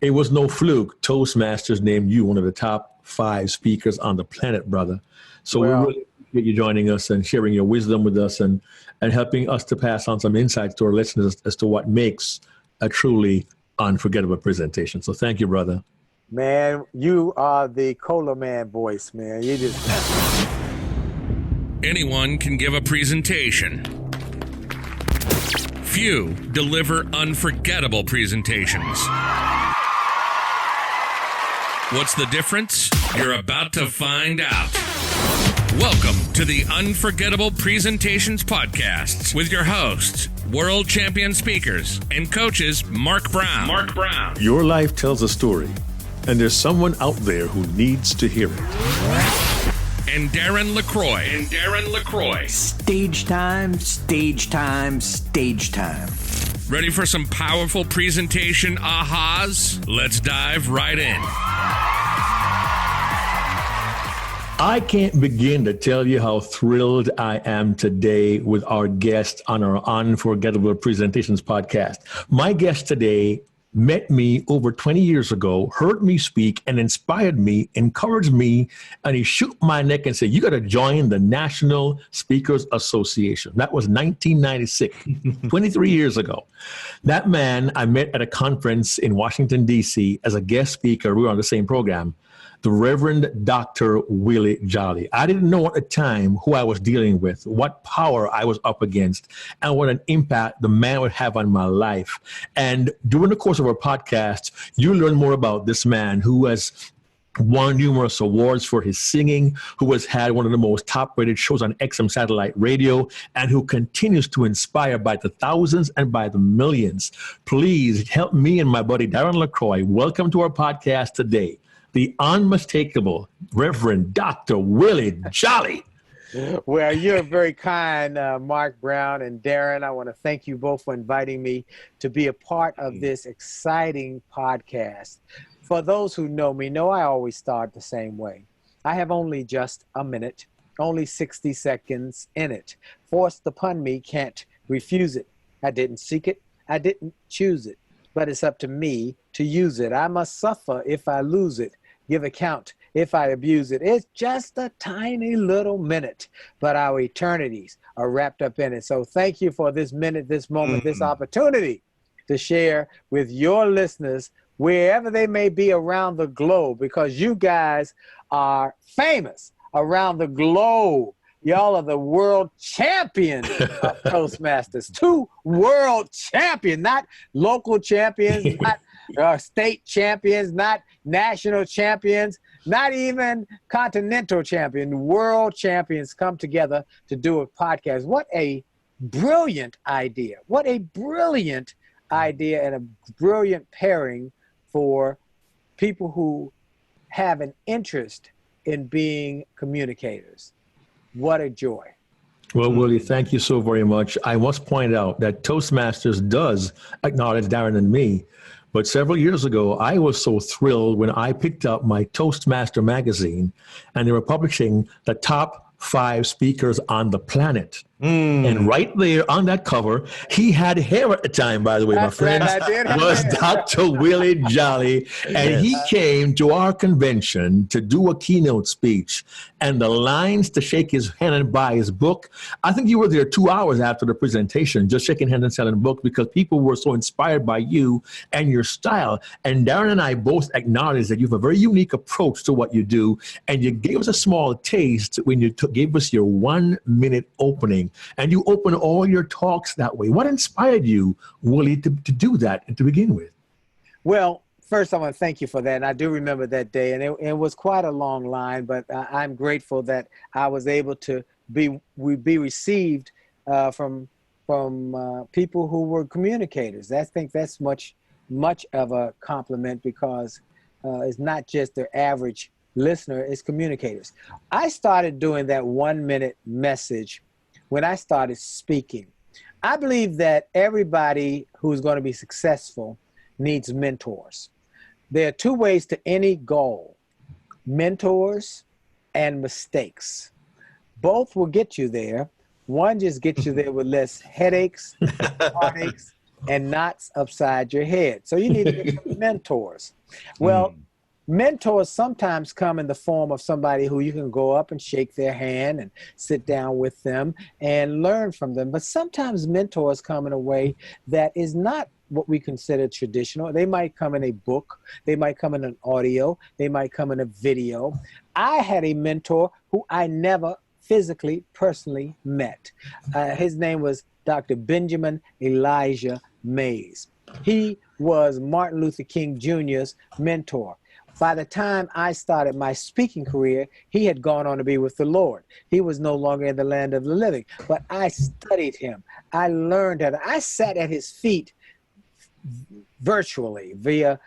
It was no fluke. Toastmasters named you one of the top 5 speakers on the planet, brother. So we really appreciate you joining us and sharing your wisdom with us and helping us to pass on some insights to our listeners as to what makes a truly unforgettable presentation. So thank you, brother. Man, you are the Cola Man voice, man. You just... Anyone can give a presentation. Few deliver unforgettable presentations. What's the difference? You're about to find out. Welcome to the Unforgettable Presentations Podcast with your hosts, world champion speakers and coaches Mark Brown. Your life tells a story, and there's someone out there who needs to hear it. And Darren LaCroix. Stage time, stage time, stage time. Ready for some powerful presentation ahas? Let's dive right in. I can't begin to tell you how thrilled I am today with our guest on our Unforgettable Presentations podcast. My guest today met me over 20 years ago, heard me speak, and inspired me, encouraged me, and he shook my neck and said, you got to join the National Speakers Association. That was 1996, 23 years ago. That man I met at a conference in Washington, D.C. as a guest speaker. We were on the same program. The Reverend Dr. Willie Jolley. I didn't know at the time who I was dealing with, what power I was up against, and what an impact the man would have on my life. And during the course of our podcast, you learn more about this man who has won numerous awards for his singing, who has had one of the most top-rated shows on XM satellite radio, and who continues to inspire by the thousands and by the millions. Please help me and my buddy Darren LaCroix. Welcome to our podcast today, the unmistakable Reverend Dr. Willie Jolley. Well, you're very kind, Mark Brown and Darren. I want to thank you both for inviting me to be a part of this exciting podcast. For those who know me, know I always start the same way. I have only just a minute, only 60 seconds in it. Forced upon me, can't refuse it. I didn't seek it, I didn't choose it, but it's up to me to use it. I must suffer if I lose it, give account if I abuse it. It's just a tiny little minute, but our eternities are wrapped up in it. So thank you for this minute, this moment, this opportunity to share with your listeners wherever they may be around the globe, because you guys are famous around the globe. Y'all are the world champions of Toastmasters. 2 world champions, not local champions, not state champions, not national champions, not even continental champions. World champions come together to do a podcast. What a brilliant idea. What a brilliant idea and a brilliant pairing for people who have an interest in being communicators. What a joy. Well, Willie, thank you so very much. I must point out that Toastmasters does acknowledge Darren and me, but several years ago, I was so thrilled when I picked up my Toastmaster magazine and they were publishing the top 5 speakers on the planet. And right there on that cover, he had hair at the time, by the way, my friend, was Dr. Willie Jolley. And he came to our convention to do a keynote speech. And the lines to shake his hand and buy his book, I think you were there 2 hours after the presentation, just shaking hands and selling books because people were so inspired by you and your style. And Darren and I both acknowledge that you have a very unique approach to what you do. And you gave us a small taste when you gave us your 1-minute opening. And you open all your talks that way. What inspired you, Willie, to do that and to begin with? Well, first, I want to thank you for that. And I do remember that day. And it was quite a long line, but I'm grateful that I was able to be received from people who were communicators. I think that's much of a compliment because it's not just the average listener, it's communicators. I started doing that 1-minute message when I started speaking. I believe that everybody who's going to be successful needs mentors. There are 2 ways to any goal: mentors and mistakes. Both will get you there. One just gets you there with less headaches, heartaches, and knots upside your head. So you need to get some mentors. Well, mentors sometimes come in the form of somebody who you can go up and shake their hand and sit down with them and learn from them. But sometimes mentors come in a way that is not what we consider traditional. They might come in a book. They might come in an audio. They might come in a video. I had a mentor who I never physically, personally met. His name was Dr. Benjamin Elijah Mays. He was Martin Luther King Jr.'s mentor. By the time I started my speaking career, he had gone on to be with the Lord. He was no longer in the land of the living. But I studied him. I learned that. I sat at his feet virtually via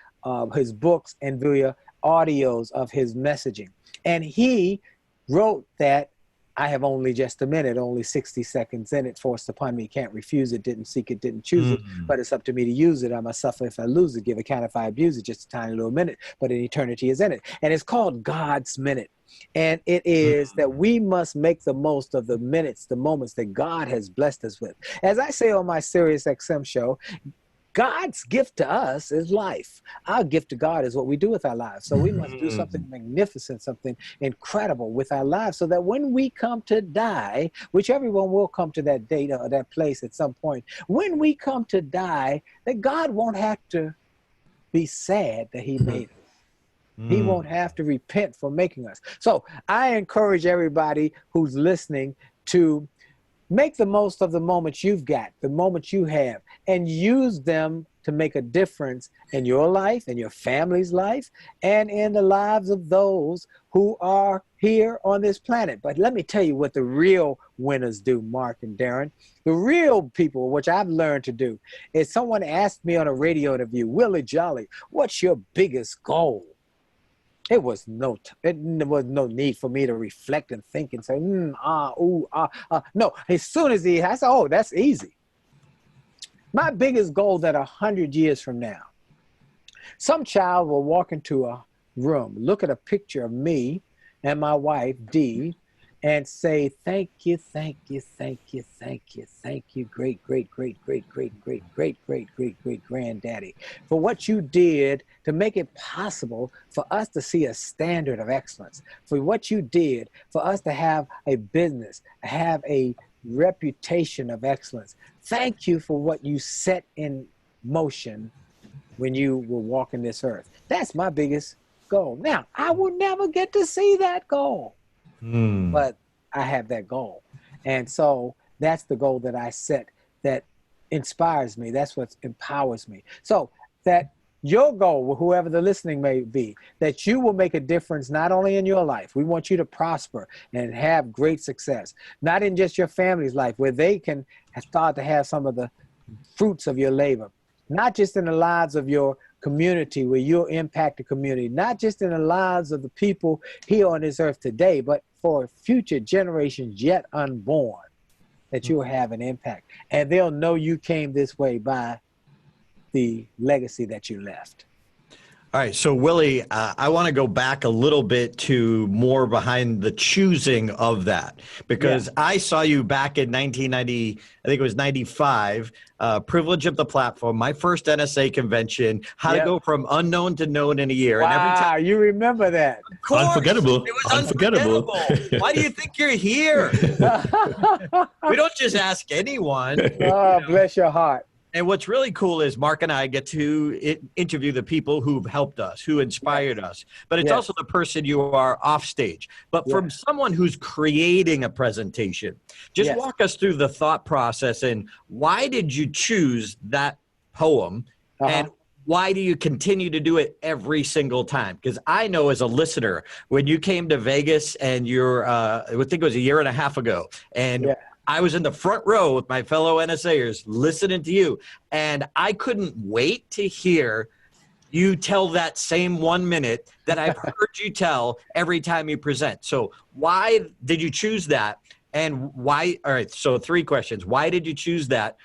his books and via audios of his messaging. And he wrote that I have only just a minute, only 60 seconds in it, forced upon me, can't refuse it, didn't seek it, didn't choose it, but it's up to me to use it. I must suffer if I lose it, give account if I abuse it, just a tiny little minute, but an eternity is in it. And it's called God's Minute. And it is that we must make the most of the minutes, the moments that God has blessed us with. As I say on my Sirius XM show, God's gift to us is life. Our gift to God is what we do with our lives. So we must do something magnificent, something incredible with our lives so that when we come to die, which everyone will come to that date or that place at some point, when we come to die, that God won't have to be sad that he made us. He won't have to repent for making us. So I encourage everybody who's listening to make the most of the moments you've got, the moments you have, and use them to make a difference in your life, in your family's life, and in the lives of those who are here on this planet. But let me tell you what the real winners do, Mark and Darren. The real people, which I've learned to do, is someone asked me on a radio interview, Willie Jolley, what's your biggest goal? It was no need for me to reflect and think and say, No, as soon as I said, oh, that's easy. My biggest goal that 100 years from now, some child will walk into a room, look at a picture of me and my wife, Dee, and say, thank you, thank you, thank you, thank you, thank you, great, great, great, great, great, great, great, great, great, great granddaddy, for what you did to make it possible for us to see a standard of excellence, for what you did for us to have a business, have a reputation of excellence. Thank you for what you set in motion when you were walking this earth. That's my biggest goal. Now, I will never get to see that goal. But I have that goal. And so that's the goal that I set that inspires me. That's what empowers me. So that your goal, whoever the listening may be, that you will make a difference not only in your life. We want you to prosper and have great success, not in just your family's life, where they can start to have some of the fruits of your labor, not just in the lives of your community where you'll impact the community, not just in the lives of the people here on this earth today, but for future generations yet unborn, that you'll have an impact. And they'll know you came this way by the legacy that you left. All right. So, Willie, I want to go back a little bit to more behind the choosing of that, because I saw you back in 1990, I think it was 95, Privilege of the Platform, my first NSA convention, how to go from unknown to known in a year. Wow, and every time, you remember that. of course, Unforgettable. It was unforgettable. Why do you think you're here? We don't just ask anyone. Oh, bless your heart. And what's really cool is Mark and I get to interview the people who've helped us, who inspired us. But it's also the person you are off stage. But from someone who's creating a presentation, just walk us through the thought process and why did you choose that poem and why do you continue to do it every single time? Because I know as a listener, when you came to Vegas and you're, I think it was a year and a half ago, and I was in the front row with my fellow NSAers listening to you, and I couldn't wait to hear you tell that same 1 minute that I've heard you tell every time you present. So why did you choose that? And why? All right, so 3 questions. Why did you choose that?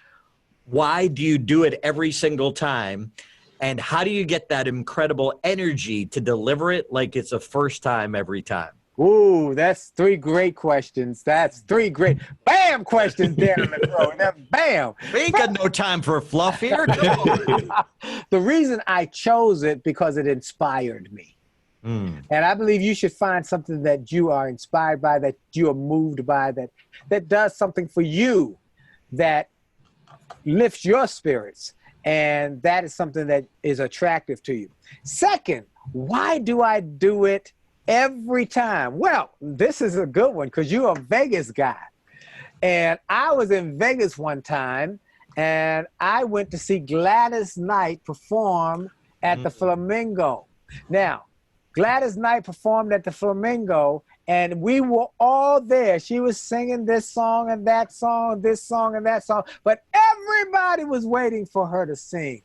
Why do you do it every single time? And how do you get that incredible energy to deliver it like it's a first time every time? Ooh, that's three great questions. That's three great bam questions, Darren LaCroix. Bam. We ain't got no time for fluff here. The reason I chose it because it inspired me. And I believe you should find something that you are inspired by, that you are moved by, that does something for you, that lifts your spirits. And that is something that is attractive to you. Second, why do I do it every time? Well, this is a good one because you're a Vegas guy. And I was in Vegas one time, and I went to see Gladys Knight perform at the Flamingo. Now, Gladys Knight performed at the Flamingo, and we were all there. She was singing this song and that song, this song and that song, but everybody was waiting for her to sing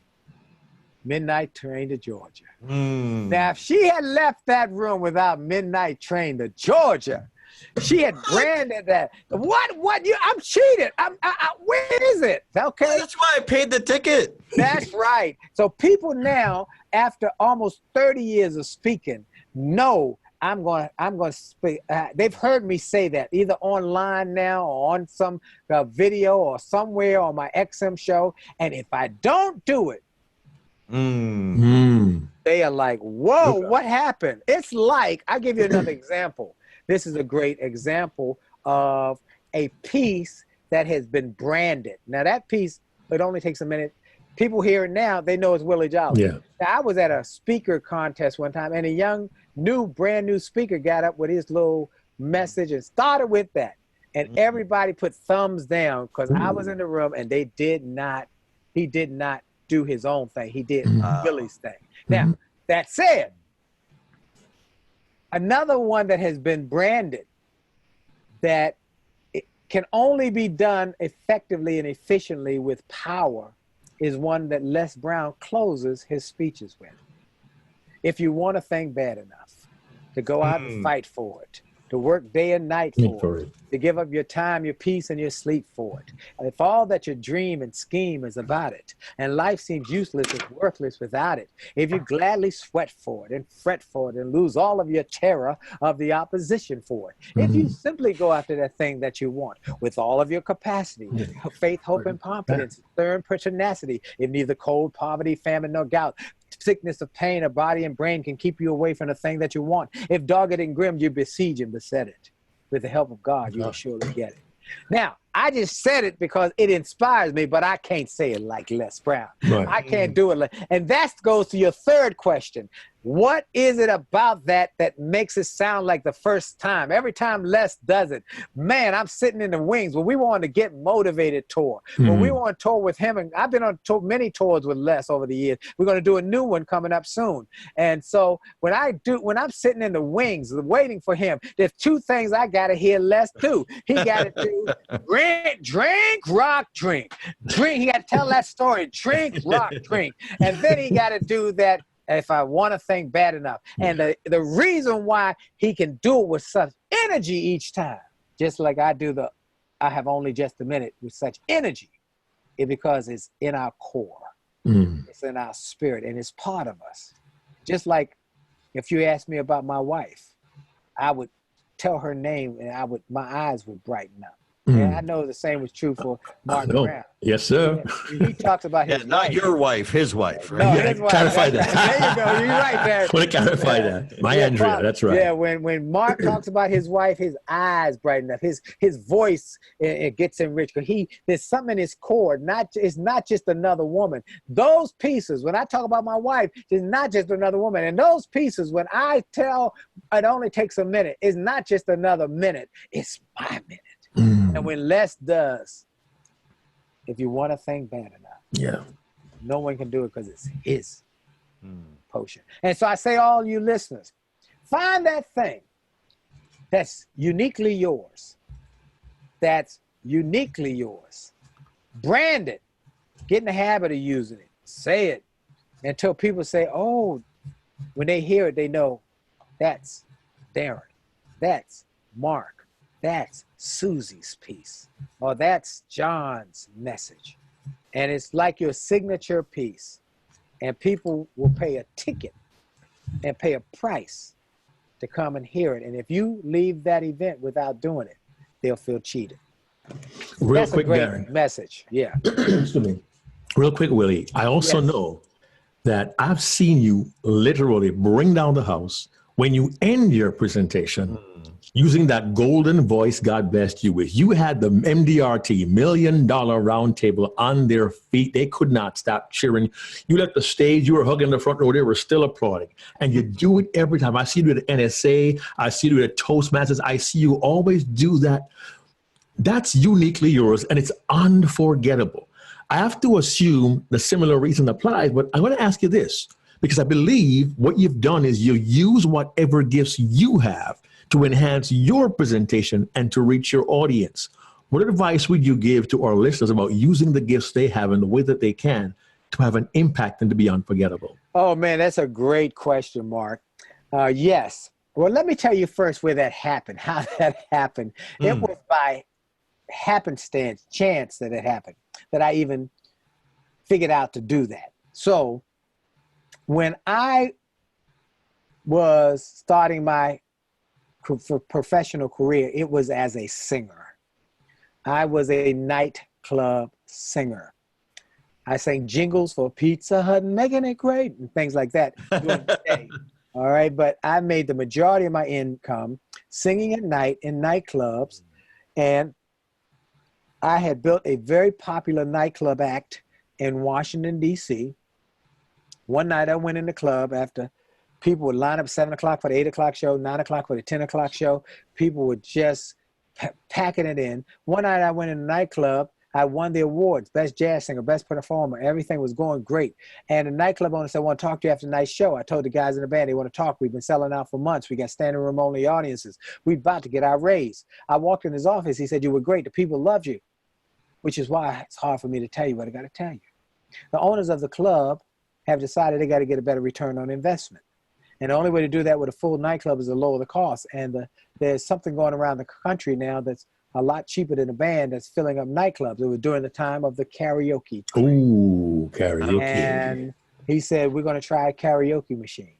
Midnight Train to Georgia. Now, if she had left that room without Midnight Train to Georgia, she had branded that. What? I'm cheated. Where is it? Okay. Well, that's why I paid the ticket. That's right. So people now, after almost 30 years of speaking, know I'm going to speak. They've heard me say that either online now or on some video or somewhere on my XM show. And if I don't do it, they are like, whoa, what happened? It's like, I'll give you another example. This is a great example of a piece that has been branded. Now that piece, it only takes a minute. People hear it now, they know it's Willie Jolley. Yeah. Now, I was at a speaker contest one time, and a brand new speaker got up with his little message and started with that. And everybody put thumbs down because I was in the room, and he did not do his own thing. He did Willie's thing. Now, that said, another one that has been branded that it can only be done effectively and efficiently with power is one that Les Brown closes his speeches with. If you want a thing bad enough, to go out and fight for it, to work day and night for it, to give up your time, your peace, and your sleep for it. And if all that you dream and scheme is about it, and life seems useless and worthless without it, if you gladly sweat for it and fret for it and lose all of your terror of the opposition for it, if you simply go after that thing that you want with all of your capacity, faith, hope, and confidence, stern pertinacity, if neither cold, poverty, famine, nor gout, sickness of pain of body and brain can keep you away from the thing that you want. If dogged and grim, you besiege and beset it. With the help of God, you will surely get it. Now, I just said it because it inspires me, but I can't say it like Les Brown. Right. I can't do it. And that goes to your third question. What is it about that makes it sound like the first time? Every time Les does it, man, I'm sitting in the wings. When we want to get motivated tour, when we want to tour with him, and I've been on many tours with Les over the years. We're going to do a new one coming up soon. And so when I'm sitting in the wings waiting for him, there's two things I got to hear Les do. He got to do drink, rock, drink. He got to tell that story, drink, rock, drink. And then he got to do that. If I want a thing bad enough. And the reason why he can do it with such energy each time, just like I have only just a minute with such energy, is because it's in our core. It's in our spirit, and it's part of us. Just like if you asked me about my wife, I would tell her name and my eyes would brighten up. And I know the same was true for Mark Brown. Yes, sir. He talks about his wife. Not your wife, his wife. Right? No, his wife. Clarify that. There you go. You're right there. I want to clarify that. My Andrea, that's right. Yeah, when Mark talks about his wife, his eyes brighten up. His voice it gets enriched. Because there's something in his core. It's not just another woman. Those pieces, when I talk about my wife, it's not just another woman. And those pieces, when I tell it only takes a minute, it's not just another minute. It's my minute. And when Les does, if you want a thing bad enough, no one can do it because it's his potion. And so I say, all you listeners, find that thing that's uniquely yours. Brand it. Get in the habit of using it. Say it until people say, oh, when they hear it, they know that's Darren. That's Mark. That's Susie's piece, or that's John's message. And it's like your signature piece. And people will pay a ticket and pay a price to come and hear it. And if you leave that event without doing it, they'll feel cheated. Real That's quick, a great Darren. message. Yeah. Excuse me. Real quick, Willie. I also Yes. know that I've seen you literally bring down the house when you end your presentation using that golden voice God blessed you with. You had the MDRT, $1 Million Roundtable, on their feet. They could not stop cheering. You left the stage, you were hugging the front row, they were still applauding. And you do it every time. I see you at NSA, I see you at Toastmasters, I see you always do that. That's uniquely yours, and it's unforgettable. I have to assume the similar reason applies, but I'm going to ask you this, because I believe what you've done is you use whatever gifts you have to enhance your presentation and to reach your audience. What advice would you give to our listeners about using the gifts they have in the way that they can to have an impact and to be unforgettable? Oh, man, that's a great question, Mark. Yes. Well, let me tell you first where that happened, how that happened. It was by happenstance, chance that it happened, that I even figured out to do that. So when I was starting my professional career, it was as a singer. I was a nightclub singer. I sang jingles for Pizza Hut and making it great and things like that during the day. All right, but I made the majority of my income singing at night in nightclubs, and I had built a very popular nightclub act in Washington, D.C. One night I went in the club after people would line up 7 o'clock for the 8 o'clock show, 9 o'clock for the 10 o'clock show. People were just packing it in. One night I went in the nightclub. I won the awards, best jazz singer, best performer. Everything was going great. And the nightclub owner said, I want to talk to you after tonight's show. I told the guys in the band, they want to talk. We've been selling out for months. We got standing room only audiences. We're about to get our raise. I walked in his office. He said, you were great. The people loved you, which is why it's hard for me to tell you what I got to tell you. The owners of the club have decided they got to get a better return on investment. And the only way to do that with a full nightclub is to lower the cost. And there's something going around the country now that's a lot cheaper than a band that's filling up nightclubs. It was during the time of the karaoke. Ooh, karaoke. And he said, we're going to try a karaoke machine.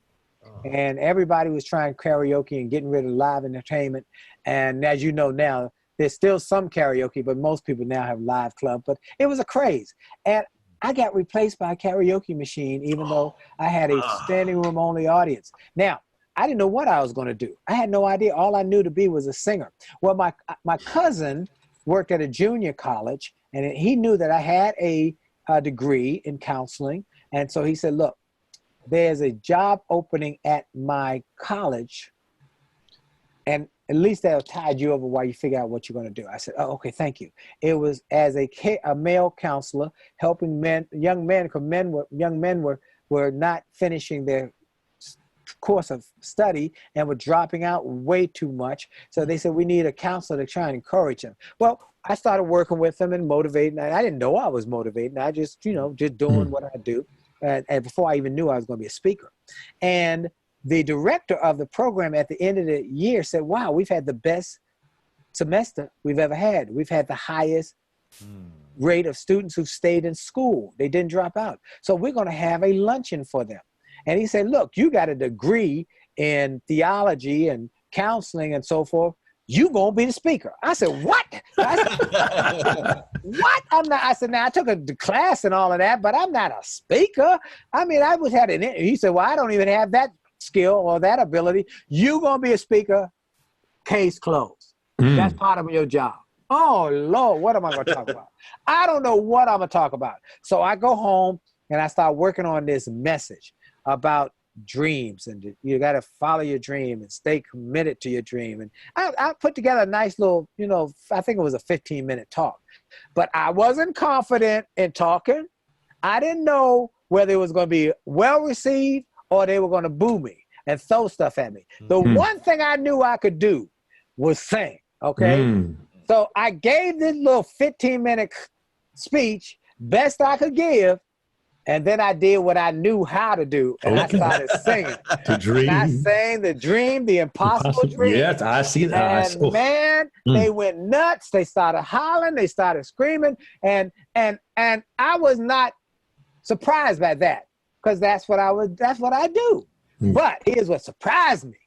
And everybody was trying karaoke and getting rid of live entertainment. And as you know now, there's still some karaoke, but most people now have live club. But it was a craze. And I got replaced by a karaoke machine, even though I had a standing room only audience. Now, I didn't know what I was going to do. I had no idea. All I knew to be was a singer. Well, my cousin worked at a junior college, and he knew that I had a degree in counseling. And so he said, look, there's a job opening at my college, and at least that'll tide you over while you figure out what you're going to do. I said, oh, okay, thank you. It was as a male counselor helping young men, because young men were not finishing their course of study and were dropping out way too much. So they said, we need a counselor to try and encourage them. Well, I started working with them and motivating. I didn't know I was motivating. I just, just doing what I do. And before I even knew I was going to be a speaker. And the director of the program at the end of the year said, wow, we've had the best semester we've ever had. We've had the highest rate of students who stayed in school. They didn't drop out. So we're going to have a luncheon for them. And he said, look, you got a degree in theology and counseling and so forth. You going to be the speaker. I said, what? What? I'm not. I said, now I took a class and all of that, but I'm not a speaker. I mean, I was had an, he said, well, I don't even have that skill or that ability. You going to be a speaker, case closed. That's part of your job. Oh, Lord, what am I going to talk about? I don't know what I'm going to talk about. So I go home and I start working on this message about dreams, and you got to follow your dream and stay committed to your dream. And I put together a nice little, I think it was a 15-minute talk, but I wasn't confident in talking. I didn't know whether it was going to be well received or they were going to boo me and throw stuff at me. The one thing I knew I could do was sing, okay? So I gave this little 15-minute speech, best I could give, and then I did what I knew how to do, and I started singing. The dream. And I sang the dream, the impossible dream. Yes, I see that. And man, they went nuts. They started hollering. They started screaming, and I was not surprised by that, because that's what I do. But here's what surprised me.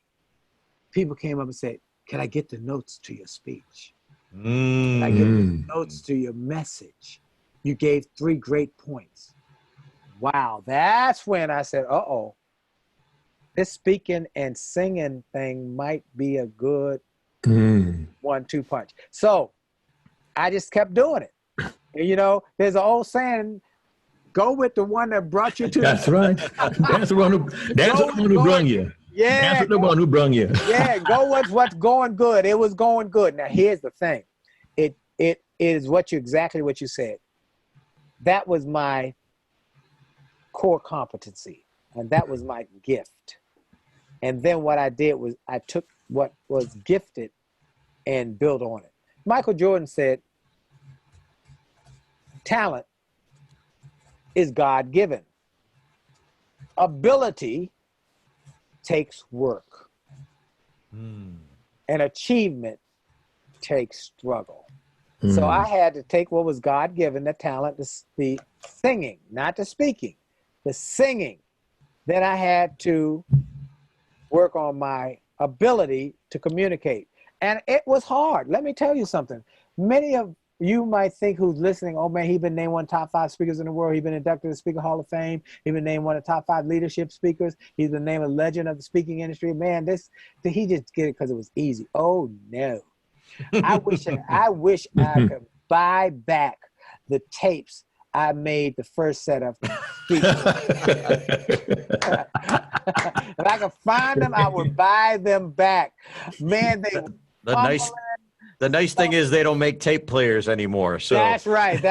people came up and said, can I get the notes to your speech? Can I get the notes to your message? You gave 3 great points. Wow, that's when I said, uh-oh, this speaking and singing thing might be a good 1-2 punch. So I just kept doing it. And, you know, there's an old saying, go with the one that brought you to That's right. That's the one who brung you. Yeah. That's the one who brung you. Yeah, go with what's going good. It was going good. Now, here's the thing. It is exactly what you said. That was my core competency, and that was my gift. And then what I did was I took what was gifted and built on it. Michael Jordan said, talent is God-given. Ability takes work. And achievement takes struggle. So I had to take what was God-given, the talent, the singing, not the speaking, the singing. Then I had to work on my ability to communicate. And it was hard. Let me tell you something. Many of you might think who's listening, oh man, he's been named one of the top 5 speakers in the world. He's been inducted to the Speaker Hall of Fame. He's been named one of the top 5 leadership speakers. He's been named a legend of the speaking industry. Man, he just get it because it was easy. Oh no. I wish I could buy back the tapes I made the first set of speeches. If I could find them, I would buy them back. Man, The nice thing is they don't make tape players anymore. So that's right.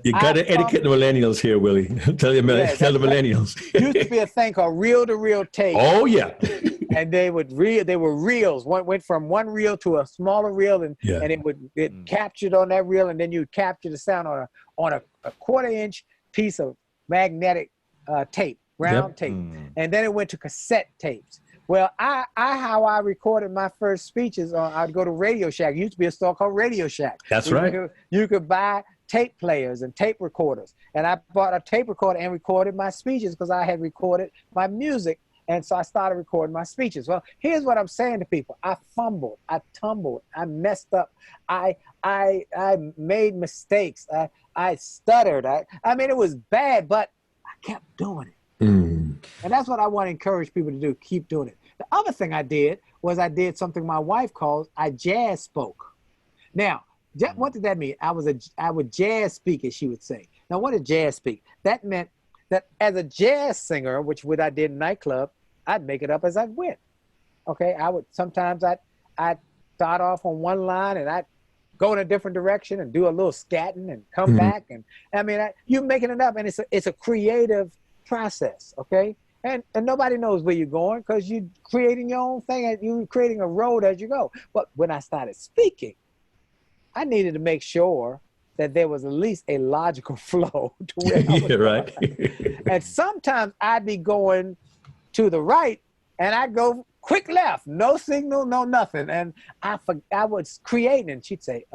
You got to educate the millennials here, Willie. Tell the millennials. Used to be a thing called reel-to-reel tape. Oh yeah. And they were reels. One went from one reel to a smaller reel, and it captured on that reel, and then you capture the sound on a 1/4-inch piece of magnetic tape, round tape, and then it went to cassette tapes. Well, how I recorded my first speeches, I'd go to Radio Shack. It used to be a store called Radio Shack. That's right. You could buy tape players and tape recorders. And I bought a tape recorder and recorded my speeches because I had recorded my music. And so I started recording my speeches. Well, here's what I'm saying to people. I fumbled. I tumbled. I messed up. I made mistakes. I stuttered. I mean, it was bad, but I kept doing it. And that's what I want to encourage people to do. Keep doing it. The other thing I did was I did something my wife calls I jazz spoke. Now, what did that mean? I would jazz speak, as she would say. Now, what did jazz speak? That meant that as a jazz singer, which what I did in nightclub, I'd make it up as I went. Okay, sometimes I'd start off on one line and I'd go in a different direction and do a little scatting and come back. And I mean, you're making it up, and it's a creative process, okay? And nobody knows where you're going because you're creating your own thing and you're creating a road as you go. But when I started speaking, I needed to make sure that there was at least a logical flow to where I was going. And sometimes I'd be going to the right and I'd go quick left, no signal, no nothing. And I was creating, and she'd say,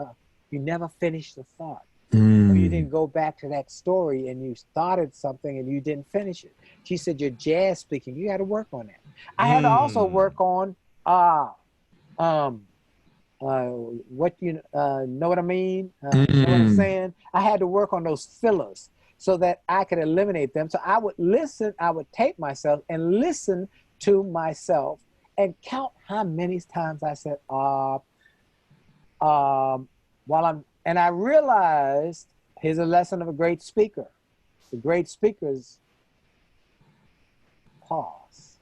you never finished the thought. Or you didn't go back to that story and you started something and you didn't finish it. She said, you're jazz speaking. You got to work on that. I had to also work on what you know what I mean? Know what I'm saying? I had to work on those fillers so that I could eliminate them. So I would listen, I would tape myself and listen to myself and count how many times I said, and I realized, here's a lesson of a great speaker. The great speakers pause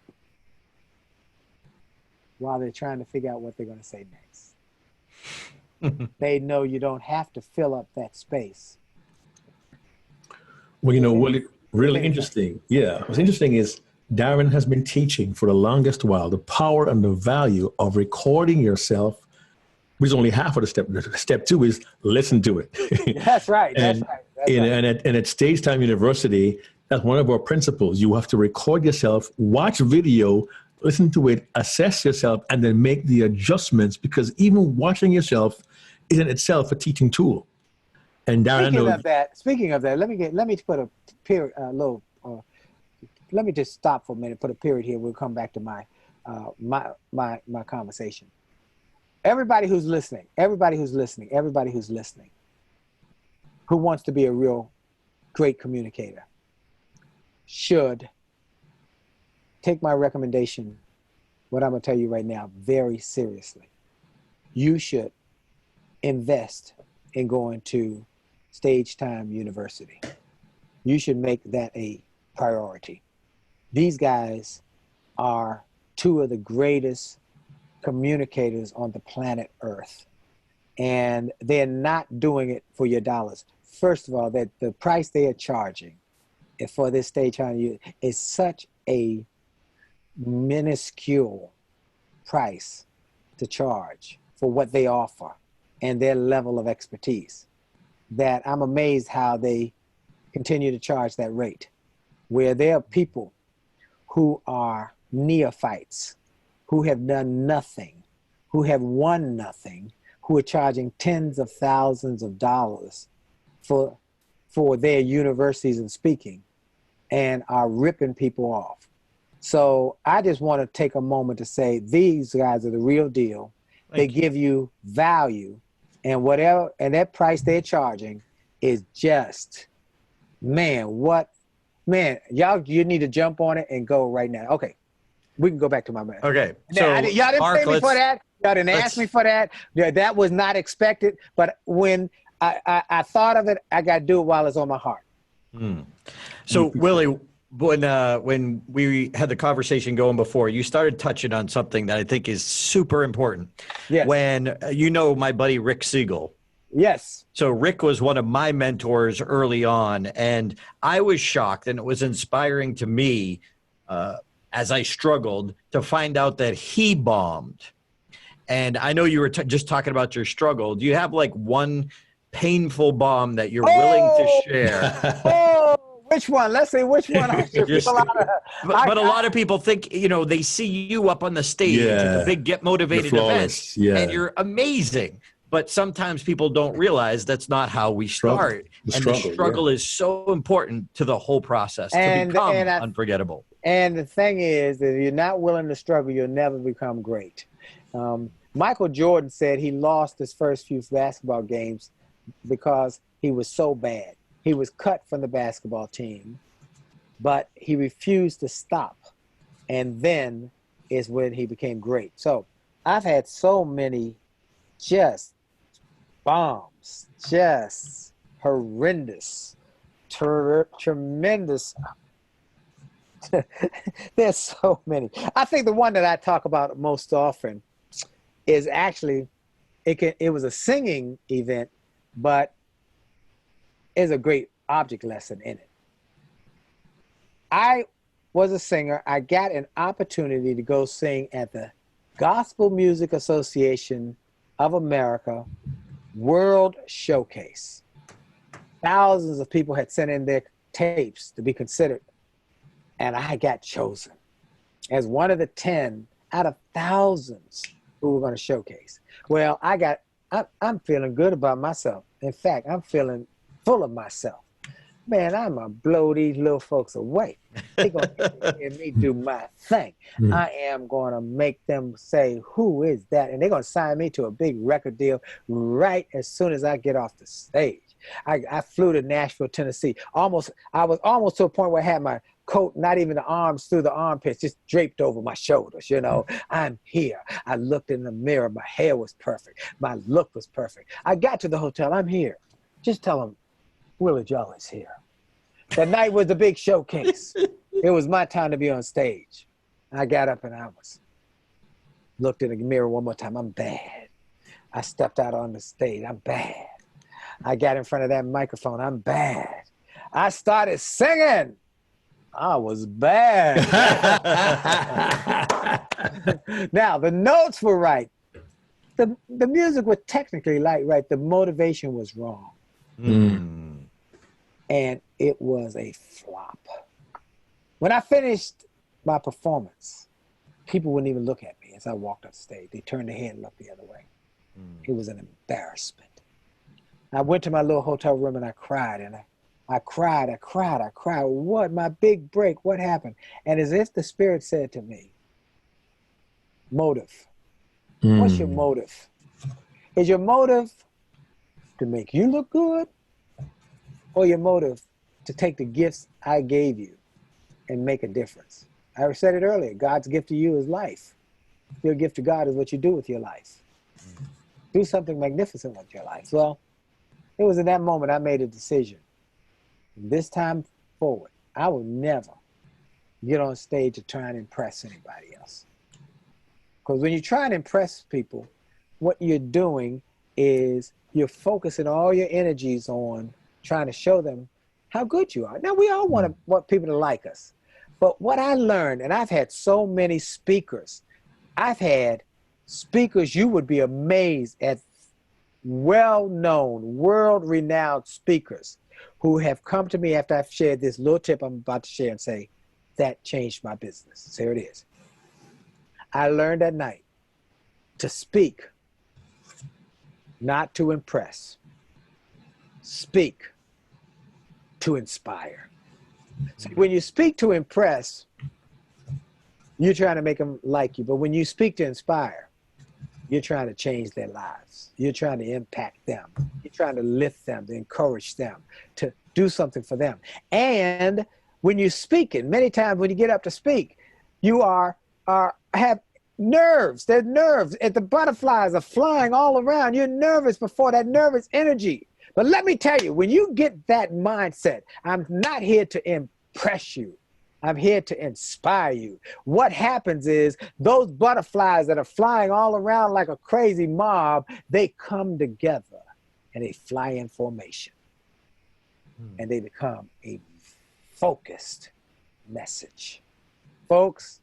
while they're trying to figure out what they're going to say next. They know you don't have to fill up that space. Well, you know, really interesting. Yeah, what's interesting is Darren has been teaching for the longest while the power and the value of recording yourself, which is only half of the step. Step 2 is listen to it. That's right. And at Stage Time University, that's one of our principles. You have to record yourself, watch video, listen to it, assess yourself, and then make the adjustments, because even watching yourself is in itself a teaching tool. And Darren, speaking of that, let me put a period, let me just stop for a minute, put a period here. We'll come back to my my conversation. Everybody who's listening, who wants to be a real great communicator should take my recommendation, what I'm going to tell you right now, very seriously. You should invest in going to Stage Time University. You should make that a priority. These guys are two of the greatest communicators on the planet Earth. And they're not doing it for your dollars. First of all, that the price they are charging for this Stage Time is such a minuscule price to charge for what they offer and their level of expertise, that I'm amazed how they continue to charge that rate, where there are people who are neophytes, who have done nothing, who have won nothing, who are charging tens of thousands of dollars for their universities and speaking, and are ripping people off. So I just want to take a moment to say these guys are the real deal. They give you value, and that price they're charging is just, y'all, you need to jump on it and go right now. Okay, we can go back to my man. Okay, so y'all didn't pay me for that. Y'all didn't ask me for that. That was not expected. But when I thought of it, I got to do it while it's on my heart. So Willie, when we had the conversation going before, you started touching on something that I think is super important. Yes. When my buddy Rick Siegel. Yes. So Rick was one of my mentors early on, and I was shocked, and it was inspiring to me as I struggled to find out that he bombed. And I know you were just talking about your struggle. Do you have like one painful bomb that you're willing to share? Which one? Let's see which one I should fill out of. But a lot of people think, they see you up on the stage at the big Get Motivated events, and you're amazing. But sometimes people don't realize that's not how we start. The struggle is so important to the whole process to become unforgettable. And the thing is that if you're not willing to struggle, you'll never become great. Michael Jordan said he lost his first few basketball games because he was so bad. He was cut from the basketball team, but he refused to stop. And then is when he became great. So I've had so many just bombs, just horrendous, tremendous. There's so many. I think the one that I talk about most often is actually, it was a singing event, but is a great object lesson in it. I was a singer. I got an opportunity to go sing at the Gospel Music Association of America World Showcase. Thousands of people had sent in their tapes to be considered, and I got chosen as one of the 10 out of thousands who were going to showcase. Well, I'm feeling good about myself. In fact, I'm feeling full of myself. Man, I'm going to blow these little folks away. They're going to hear me do my thing. I am going to make them say, who is that? And they're going to sign me to a big record deal right as soon as I get off the stage. I flew to Nashville, Tennessee. I was almost to a point where I had my coat, not even the arms through the armpits, just draped over my shoulders, I'm here. I looked in the mirror. My hair was perfect. My look was perfect. I got to the hotel. I'm here. Just tell them, Willie Jolley's here. That night was the big showcase. It was my time to be on stage. I got up and I looked in the mirror one more time. I'm bad. I stepped out on the stage. I'm bad. I got in front of that microphone. I'm bad. I started singing. I was bad. Now, the notes were right. The music was technically right. The motivation was wrong. And it was a flop. When I finished my performance, people wouldn't even look at me as I walked off stage. They turned their head and looked the other way. It was an embarrassment. I went to my little hotel room and I cried, and I cried. What? My big break, what happened? And as if the Spirit said to me, motive. What's your motive? Is your motive to make you look good, or your motive to take the gifts I gave you and make a difference? I said it earlier, God's gift to you is life. Your gift to God is what you do with your life. Do something magnificent with your life. Well, it was in that moment I made a decision. This time forward, I will never get on stage to try and impress anybody else. Because when you try and impress people, what you're doing is you're focusing all your energies on trying to show them how good you are. Now, we all want people to like us. But what I learned, and I've had so many speakers, I've had speakers you would be amazed at, well-known, world-renowned speakers who have come to me after I've shared this little tip I'm about to share and say, that changed my business. So here it is. I learned at night to speak, not to impress. Speak to inspire. So when you speak to impress, you're trying to make them like you. But when you speak to inspire, you're trying to change their lives. You're trying to impact them. You're trying to lift them, to encourage them, to do something for them. And when you're speaking, many times when you get up to speak, you have nerves. There's nerves. And the butterflies are flying all around. You're nervous before that nervous energy. But let me tell you, when you get that mindset, I'm not here to impress you. I'm here to inspire you. What happens is those butterflies that are flying all around like a crazy mob, they come together and they fly in formation. And they become a focused message. Folks,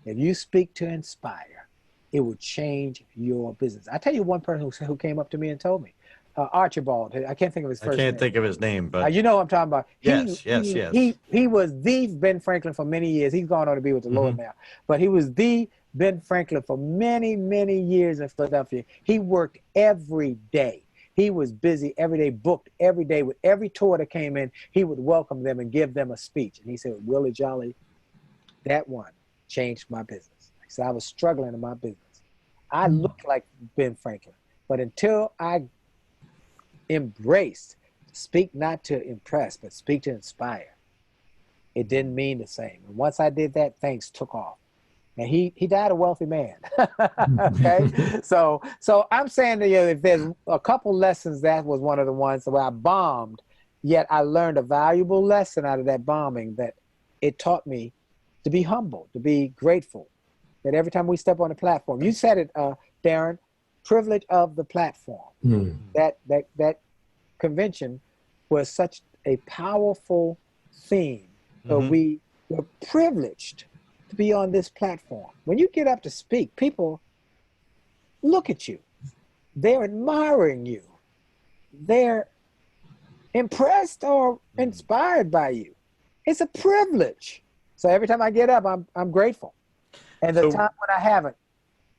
if you speak to inspire, it will change your business. I tell you one person who came up to me and told me, Archibald, I can't think of his first name. I can't think of his name, but you know what I'm talking about. Yes. He was the Ben Franklin for many years. He's gone on to be with the Lord now. But he was the Ben Franklin for many, many years in Philadelphia. He worked every day. He was busy every day, booked every day. With every tour that came in, he would welcome them and give them a speech. And he said, Willie Jolley, that one changed my business. He said, I was struggling in my business. I looked like Ben Franklin. But until I embraced, speak not to impress, but speak to inspire, it didn't mean the same. And once I did that, things took off. And he died a wealthy man. Okay? So I'm saying to you, if there's a couple lessons, that was one of the ones where I bombed, yet I learned a valuable lesson out of that bombing, that it taught me to be humble, to be grateful, that every time we step on the platform, you said it, Darren, privilege of the platform. That convention was such a powerful theme. So we were privileged to be on this platform. When you get up to speak, people look at you. They're admiring you. They're impressed or inspired by you. It's a privilege. So every time I get up, I'm grateful. And the time when I haven't,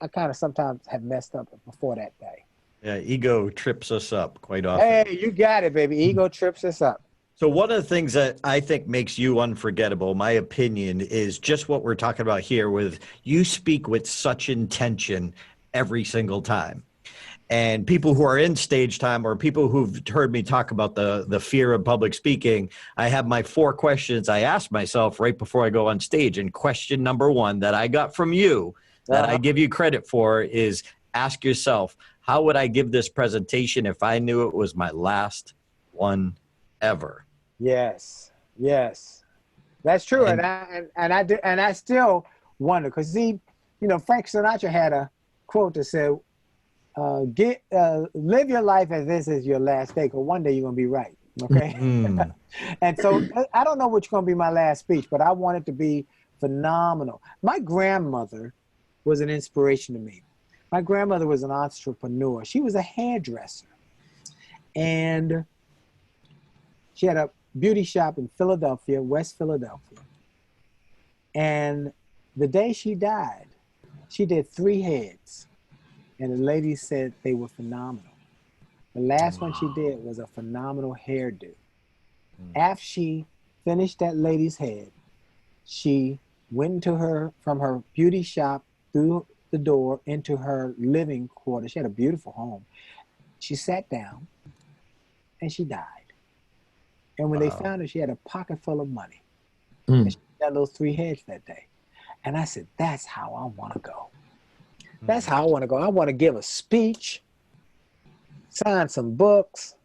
I kind of sometimes have messed up before that day. Yeah, ego trips us up quite often. Hey, you got it, baby. Ego trips us up. So one of the things that I think makes you unforgettable, my opinion, is just what we're talking about here with you speak with such intention every single time. And people who are in stage time or people who've heard me talk about the fear of public speaking, I have my 4 questions I ask myself right before I go on stage. And question number 1 that I got from you that I give you credit for is ask yourself, how would I give this presentation if I knew it was my last one ever? Yes, that's true. And I still wonder, because Frank Sinatra had a quote that said, live your life as this is your last day, because one day you're gonna be right. Okay. And so I don't know what's gonna be my last speech, but I want it to be phenomenal. My grandmother was an inspiration to me. My grandmother was an entrepreneur. She was a hairdresser, and she had a beauty shop in Philadelphia, West Philadelphia. And the day she died, she did 3 heads. And the lady said they were phenomenal. The last one she did was a phenomenal hairdo. After she finished that lady's head, she went from her beauty shop through the door into her living quarters. She had a beautiful home. She sat down and she died. And when they found her, she had a pocket full of money. And she got those 3 heads that day. And I said, that's how I want to go. That's how I want to go. I want to give a speech, sign some books,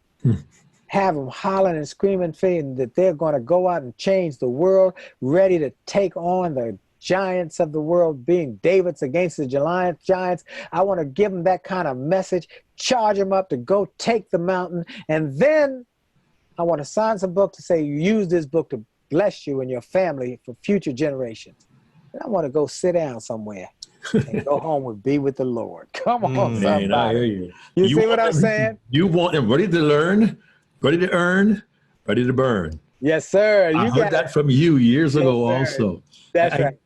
have them hollering and screaming, saying that they're going to go out and change the world, ready to take on the giants of the world, being Davids against the giants. I want to give them that kind of message, charge them up to go take the mountain. And then I want to sign some book to say, use this book to bless you and your family for future generations. And I want to go sit down somewhere and go home and be with the Lord. Come on, somebody. Man, I hear you. You see what I'm saying? You want them ready to learn, ready to earn, ready to burn. Yes, sir. I heard that from you years ago also. That's right.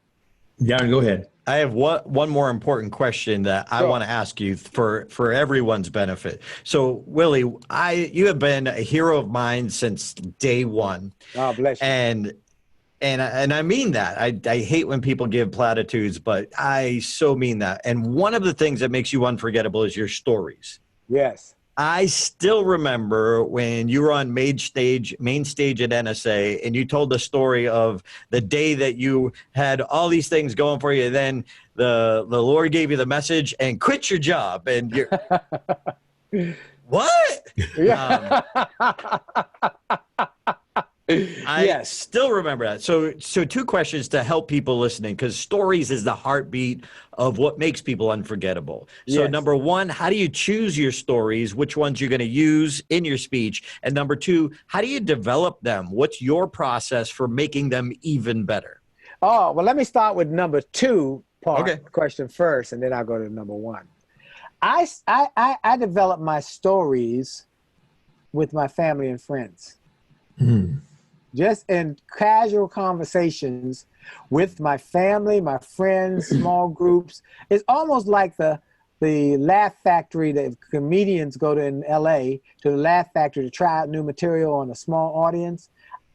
Darren, go ahead. I have one more important question that I want to ask you for everyone's benefit. So, Willie, you have been a hero of mine since day one. Oh, bless you. And I mean that. I hate when people give platitudes, but I so mean that. And one of the things that makes you unforgettable is your stories. Yes. I still remember when you were on main stage at NSA, and you told the story of the day that you had all these things going for you. Then the Lord gave you the message and quit your job. And you're what? I still remember that. So 2 questions to help people listening, because stories is the heartbeat of what makes people unforgettable. So number 1, how do you choose your stories? Which ones you're going to use in your speech? And number 2, how do you develop them? What's your process for making them even better? Oh, well, let me start with number 2 part of the question first, and then I'll go to number 1. I develop my stories with my family and friends. Just in casual conversations with my family, my friends, small groups. It's almost like the Laugh Factory that comedians go to in LA, to the Laugh Factory to try out new material on a small audience.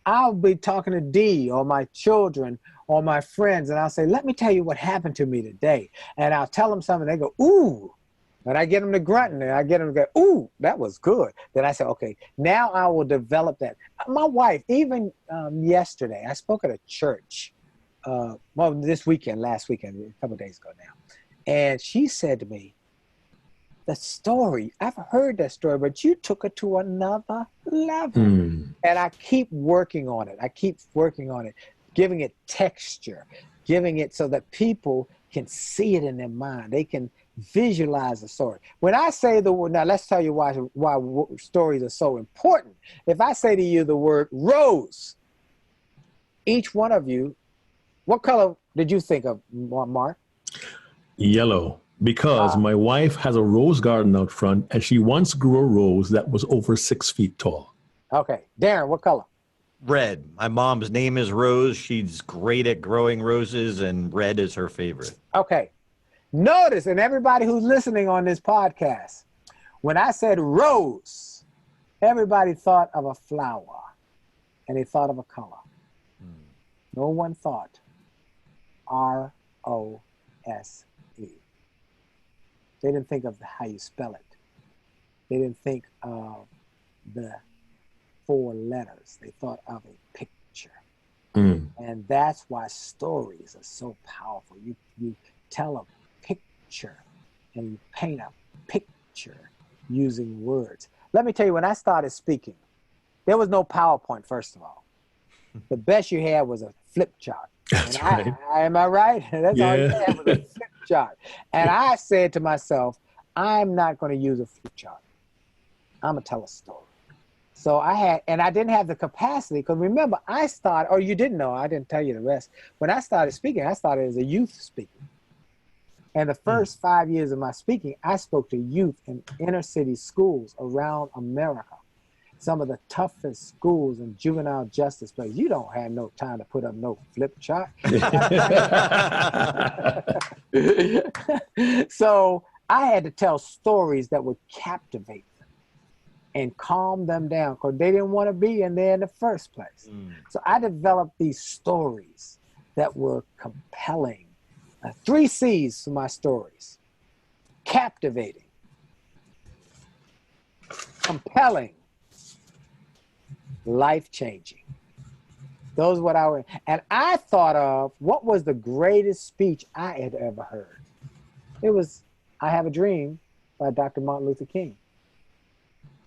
I'll be talking to Dee or my children or my friends, and I'll say, let me tell you what happened to me today. And I'll tell them something, they go, ooh. And I get them to grunting, and I get them to go, ooh, that was good. Then I say, okay, now I will develop that. My wife, even yesterday, I spoke at a church, last weekend, a couple of days ago now. And she said to me, the story, I've heard that story, but you took it to another level. And I keep working on it. Giving it texture, giving it so that people can see it in their mind. They can visualize the story. When I say the word, now let's tell you why stories are so important. If I say to you the word rose, each one of you, what color did you think of, Mark? Yellow, because my wife has a rose garden out front, and she once grew a rose that was over 6 feet tall. Okay. Darren, what color? Red. My mom's name is Rose. She's great at growing roses, and red is her favorite. Okay. Notice, and everybody who's listening on this podcast, when I said rose, everybody thought of a flower, and they thought of a color. No one thought R-O-S-E. They didn't think of how you spell it. They didn't think of the 4 letters. They thought of a picture. And that's why stories are so powerful. You tell a picture and you paint a picture using words. Let me tell you, when I started speaking, there was no PowerPoint, first of all. The best you had was a flip chart. That's right. Am I right? That's all you had was a flip chart. And I said to myself, I'm not going to use a flip chart. I'm going to tell a story. So I didn't have the capacity, because remember, you didn't know, I didn't tell you the rest. When I started speaking, I started as a youth speaker. And the first 5 years of my speaking, I spoke to youth in inner city schools around America. Some of the toughest schools and juvenile justice places. You don't have no time to put up no flip chart. So I had to tell stories that would captivate them and calm them down, because they didn't want to be in there in the first place. So I developed these stories that were compelling, Three C's for my stories: captivating, compelling, life-changing. Those are what I would, and I thought of what was the greatest speech I had ever heard. It was "I Have a Dream" by Dr. Martin Luther King.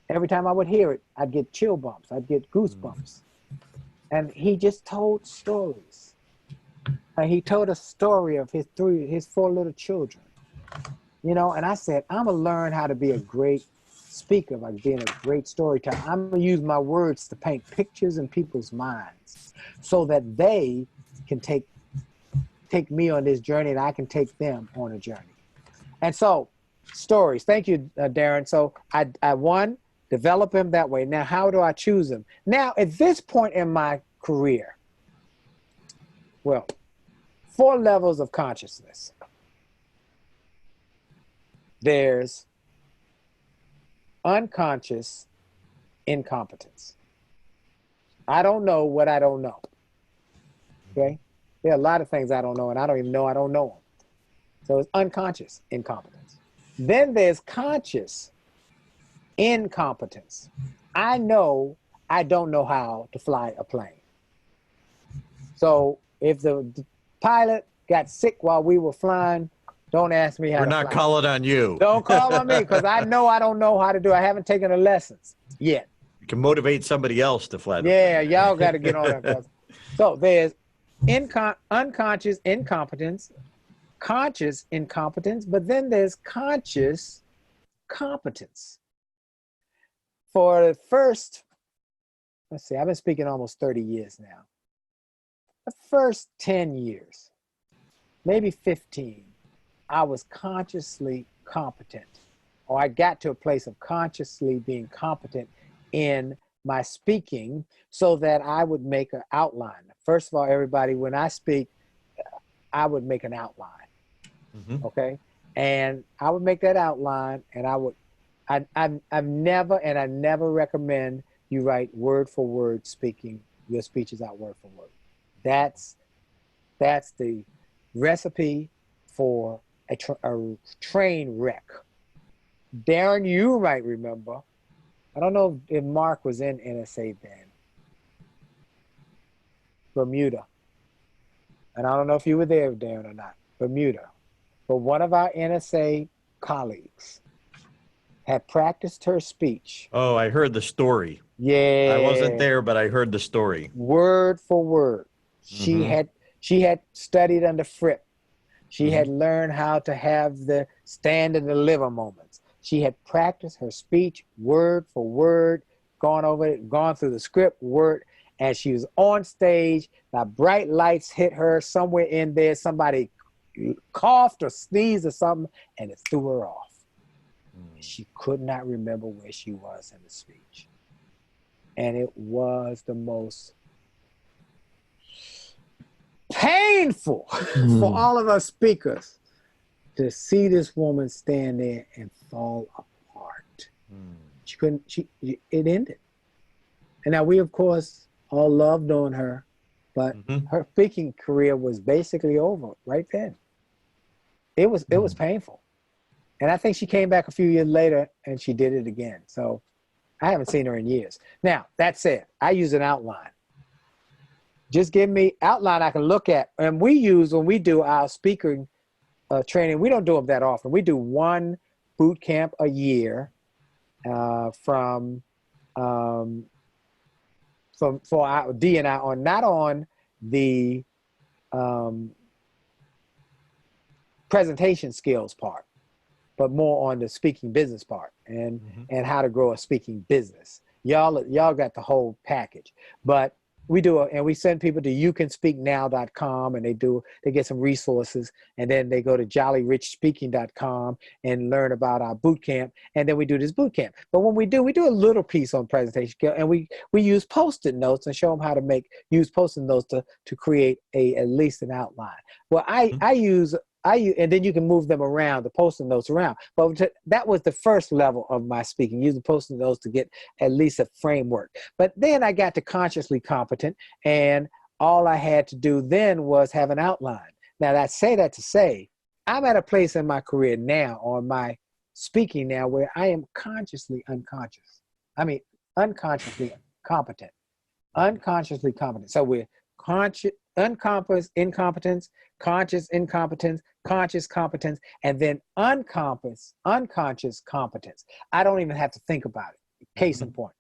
Every time I would hear it, I'd get chill bumps, I'd get goosebumps. And he just told stories. And he told a story of his four little children. You know, and I said, I'm gonna learn how to be a great speaker by being a great storyteller. I'm gonna use my words to paint pictures in people's minds so that they can take me on this journey and I can take them on a journey. And so, stories. Thank you, Darren. So I one, develop him that way. Now, how do I choose him? Now, at this point in my career, well, 4 levels of consciousness. There's unconscious incompetence. I don't know what I don't know. Okay? There are a lot of things I don't know, and I don't even know I don't know them. So it's unconscious incompetence. Then there's conscious incompetence. I know I don't know how to fly a plane. So if the pilot got sick while we were flying, don't ask me how We're to not fly. calling on you. Don't call on me because I know I don't know how to do it. I haven't taken the lessons yet. You can motivate somebody else to fly the Yeah, plane. y'all got to get on that. So there's unconscious incompetence, conscious incompetence, but then there's conscious competence. For the first, let's see, I've been speaking almost 30 years now. The first 10 years, maybe 15, I was consciously competent, or I got to a place of consciously being competent in my speaking so that I would make an outline. First of all, everybody, when I speak, I would make an outline, okay? And I would make that outline, and I never recommend you write word for word speaking your speeches out word for word. That's the recipe for a train wreck. Darren, you might remember, I don't know if Mark was in NSA then, Bermuda. And I don't know if you were there, Darren, or not, Bermuda. But one of our NSA colleagues had practiced her speech. Oh, I heard the story. Yeah. I wasn't there, but I heard the story. Word for word. She had studied under Fripp. She had learned how to have the stand and deliver moments. She had practiced her speech word for word, gone over it, gone through the script word, and she was on stage. The bright lights hit her somewhere in there. Somebody coughed or sneezed or something, and it threw her off. She could not remember where she was in the speech. And it was the most painful for all of us speakers to see this woman stand there and fall apart. She couldn't, it ended. And now we, of course, all loved on her, but her speaking career was basically over right then. It was painful. And I think she came back a few years later and she did it again. So I haven't seen her in years. Now, that said, I use an outline. Just give me outline I can look at. And we use, when we do our speaking training, we don't do them that often. We do one boot camp a year for our D&I on, not on the presentation skills part, but more on the speaking business part and how to grow a speaking business. Y'all got the whole package. But we do and we send people to youcanspeaknow.com and they get some resources, and then they go to jollyrichspeaking.com and learn about our boot camp, and then we do this boot camp. But when we do a little piece on presentation skill, and we use Post-it notes and show them how to use Post-it notes to create at least an outline. Well, I use, and then you can move them around, the Post-it notes around. But that was the first level of my speaking, using Post-it notes to get at least a framework. But then I got to consciously competent, and all I had to do then was have an outline. Now, I say that to say, I'm at a place in my career now, on my speaking now, where I am consciously unconscious. I mean, unconsciously competent. Unconsciously competent. So we're conscious, unconscious incompetence, conscious incompetence, conscious competence, and then unconscious competence. I don't even have to think about it. Case in point.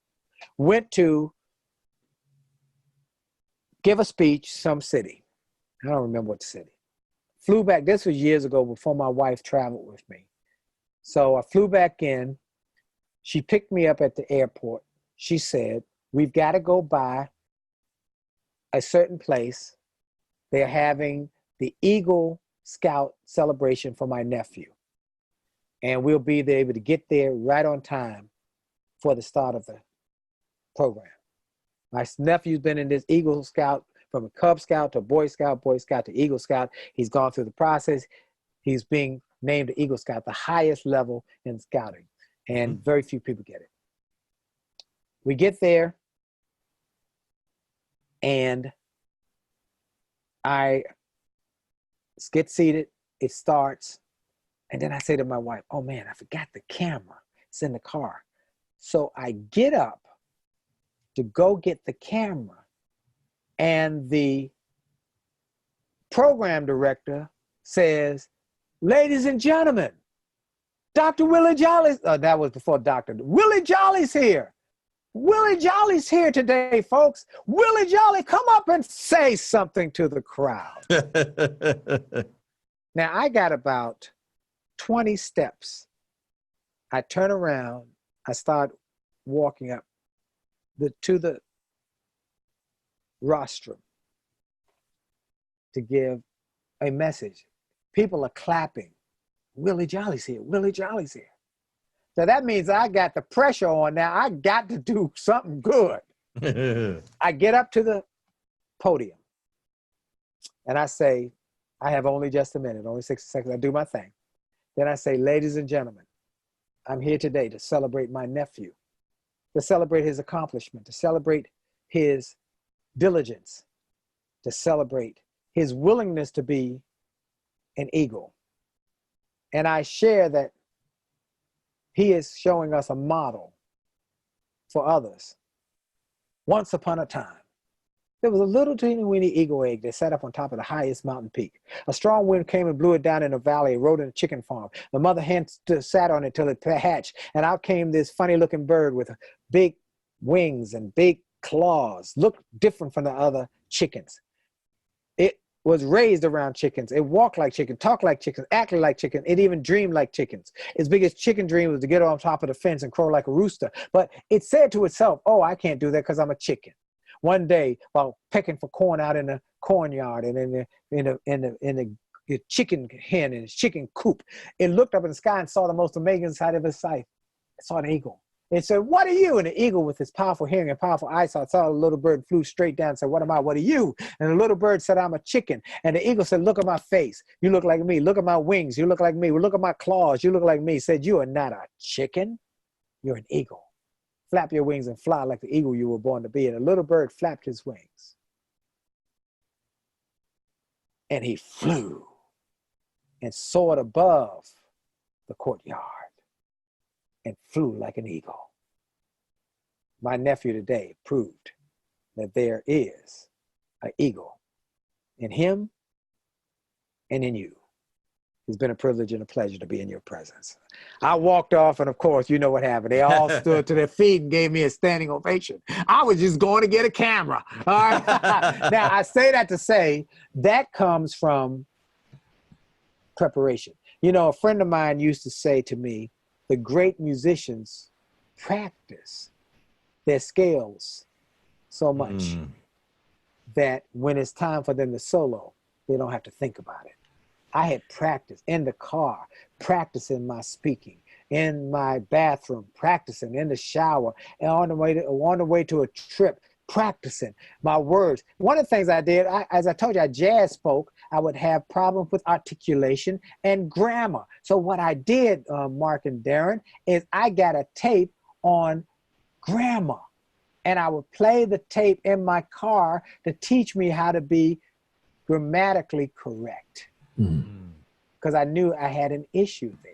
Went to give a speech, some city. I don't remember what city. Flew back. This was years ago before my wife traveled with me. So I flew back in. She picked me up at the airport. She said, we've got to go by a certain place. They're having the Eagle Scout celebration for my nephew. And we'll be able to get there right on time for the start of the program. My nephew's been in this Eagle Scout, from a Cub Scout to Boy Scout to Eagle Scout. He's gone through the process. He's being named the Eagle Scout, the highest level in scouting. And very few people get it. We get there, and I get seated. It starts. And then I say to my wife, oh man, I forgot the camera. It's in the car. So I get up to go get the camera. And the program director says, ladies and gentlemen, Dr. Willie Jolley, that was before Dr. Willie Jolley's here. Willie Jolley's here today, folks. Willie Jolley, come up and say something to the crowd. Now, I got about 20 steps. I turn around. I start walking up to the rostrum to give a message. People are clapping. Willie Jolley's here. Willie Jolley's here. So that means I got the pressure on now. I got to do something good. I get up to the podium and I say, I have only just a minute, only 60 seconds. I do my thing. Then I say, ladies and gentlemen, I'm here today to celebrate my nephew, to celebrate his accomplishment, to celebrate his diligence, to celebrate his willingness to be an eagle. And I share that he is showing us a model for others. Once upon a time, there was a little teeny weeny eagle egg that sat up on top of the highest mountain peak. A strong wind came and blew it down in a valley. It rode in a chicken farm. The mother hen sat on it till it hatched, and out came this funny looking bird with big wings and big claws, looked different from the other chickens. It was raised around chickens. It walked like chickens, talked like chickens, acted like chickens. It even dreamed like chickens. Its biggest chicken dream was to get on top of the fence and crow like a rooster. But it said to itself, oh, I can't do that because I'm a chicken. One day, while pecking for corn out in the cornyard and in the chicken hen in its chicken coop, it looked up in the sky and saw the most amazing sight of its life. It saw an eagle. It said, what are you? And the eagle, with his powerful hearing and powerful eyesight, saw the little bird, flew straight down and said, what am I? What are you? And the little bird said, I'm a chicken. And the eagle said, look at my face. You look like me. Look at my wings. You look like me. Look at my claws. You look like me. Said, you are not a chicken. You're an eagle. Flap your wings and fly like the eagle you were born to be. And the little bird flapped his wings. And he flew and soared above the courtyard and flew like an eagle. My nephew today proved that there is an eagle in him and in you. It's been a privilege and a pleasure to be in your presence. I walked off, and of course, you know what happened. They all stood to their feet and gave me a standing ovation. I was just going to get a camera. All right. Now, I say that to say that comes from preparation. You know, a friend of mine used to say to me, the great musicians practice their scales so much that when it's time for them to solo, they don't have to think about it. I had practiced in the car, practicing my speaking, in my bathroom, practicing in the shower, and on the way to a trip, practicing my words. One of the things I did, as I told you, I jazz spoke. I would have problems with articulation and grammar. So what I did, Mark and Darren, is I got a tape on grammar, and I would play the tape in my car to teach me how to be grammatically correct, because I knew I had an issue there.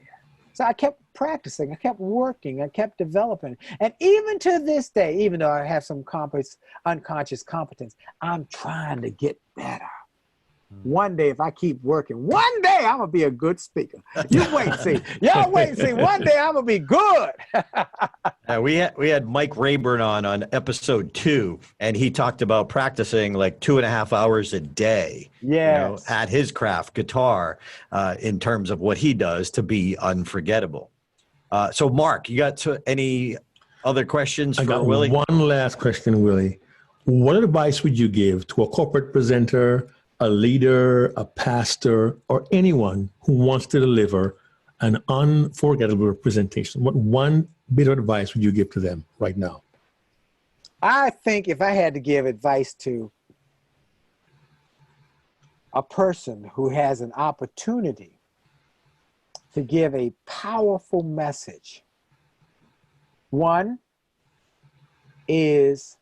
So I kept practicing, I kept working, I kept developing. And even to this day, even though I have some unconscious competence, I'm trying to get better. One day, if I keep working, one day I'm going to be a good speaker. You wait and see. Y'all wait and see. One day I'm going to be good. We had Mike Rayburn on episode 2, and he talked about practicing like 2.5 hours a day. Yes. At his craft, guitar, in terms of what he does to be unforgettable. So, Mark, you got any other questions for Willie? One last question, Willie. What advice would you give to a corporate presenter, a leader, a pastor, or anyone who wants to deliver an unforgettable presentation? What one bit of advice would you give to them right now? I think if I had to give advice to a person who has an opportunity to give a powerful message, one is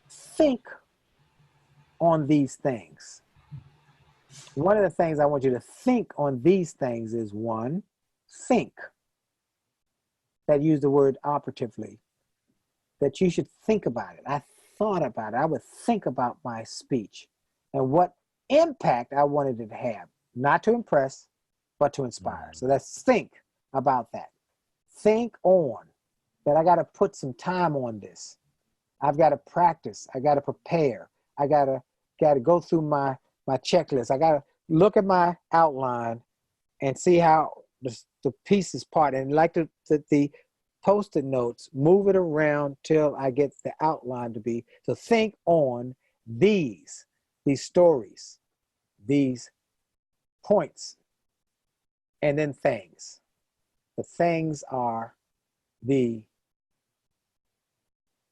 think on these things. One of the things I want you to think on these things is, one, think. That use the word operatively. That you should think about it. I thought about it. I would think about my speech and what impact I wanted it to have. Not to impress, but to inspire. So let's think about that. Think on that I got to put some time on this. I've got to practice. I got to prepare. I got to go through my checklist. I got to look at my outline and see how the pieces part, and like the Post-it notes, move it around till I get the outline to be. So think on these stories, these points, and then things. The things are the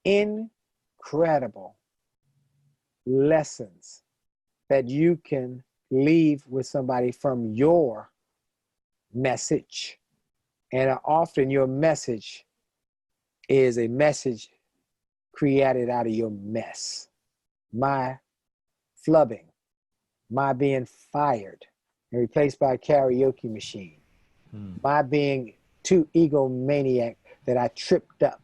incredible lessons that you can leave with somebody from your message. And often your message is a message created out of your mess. My flubbing, my being fired and replaced by a karaoke machine, my being too egomaniac that I tripped up.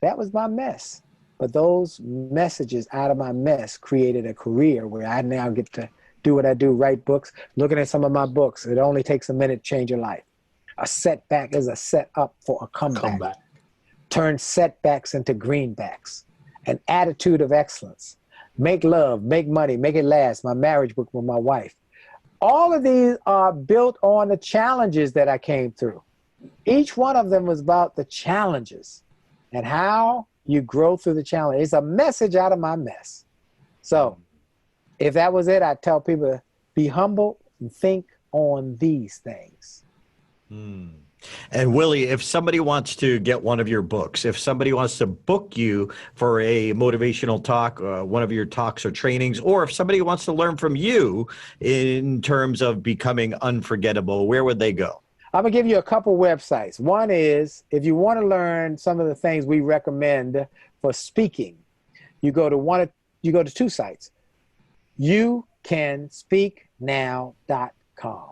That was my mess. But those messages out of my mess created a career where I now get to do what I do, write books. Looking at some of my books, it only takes a minute to change your life. A setback is a set up for a comeback. Turn setbacks into greenbacks. An attitude of excellence. Make love, make money, make it last. My marriage book with my wife. All of these are built on the challenges that I came through. Each one of them was about the challenges and how you grow through the challenge. It's a message out of my mess. So if that was it, I'd tell people to be humble and think on these things. And Willie, if somebody wants to get one of your books, if somebody wants to book you for a motivational talk, one of your talks or trainings, or if somebody wants to learn from you in terms of becoming unforgettable, where would they go? I'm going to give you a couple websites. One is, if you want to learn some of the things we recommend for speaking, you go to two sites. YouCanSpeakNow.com.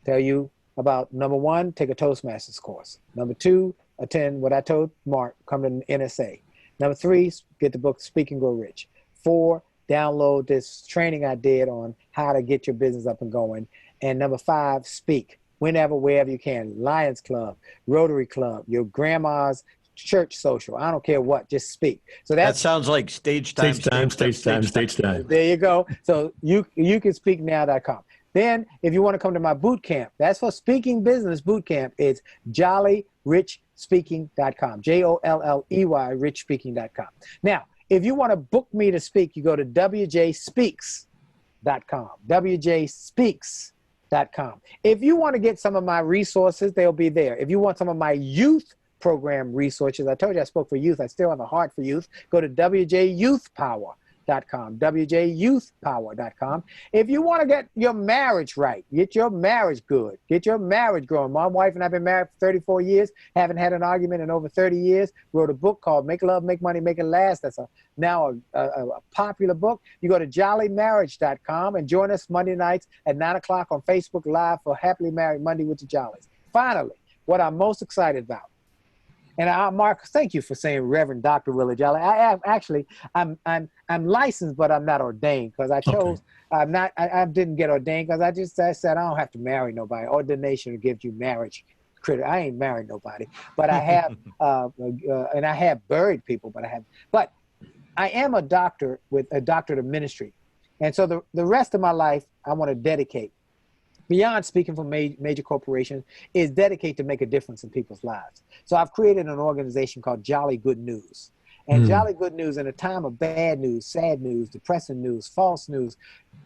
Tell you about, number one, take a Toastmasters course. Number two, attend what I told Mark, come to NSA. Number three, get the book Speak and Grow Rich. 4, download this training I did on how to get your business up and going. And number 5, speak whenever, wherever you can. Lions Club, Rotary Club, your grandma's church social. I don't care what, just speak. So that sounds like stage time. Stage time. There you go. So YouCanSpeakNow.com. Then, if you want to come to my boot camp, that's for speaking business boot camp. It's JolleyRichSpeaking.com. JOLLEY richspeaking.com. Now, if you want to book me to speak, you go to WJSpeaks.com. WJSpeaks.com. If you want to get some of my resources, they'll be there. If you want some of my youth program resources, I told you I spoke for youth. I still have a heart for youth. Go to WJYouthPower.com. WJYouthPower.com. If you want to get your marriage right, get your marriage good, get your marriage growing. My wife and I have been married for 34 years, haven't had an argument in over 30 years. Wrote a book called Make Love, Make Money, Make It Last. That's now a popular book. You go to jollymarriage.com and join us Monday nights at 9 o'clock on Facebook Live for Happily Married Monday with the Jollies. Finally, what I'm most excited about. And Mark, thank you for saying Reverend Dr. Willie Jolley. I'm licensed, but I'm not ordained because I chose. Okay. I didn't get ordained because I said I don't have to marry nobody. Ordination gives you marriage credit. I ain't married nobody, but I have, and I have buried people, but I am a doctor with a doctorate of ministry, and so the rest of my life I want to dedicate. Beyond speaking for major corporations, is dedicated to make a difference in people's lives. So I've created an organization called Jolly Good News. And Jolly Good News, in a time of bad news, sad news, depressing news, false news,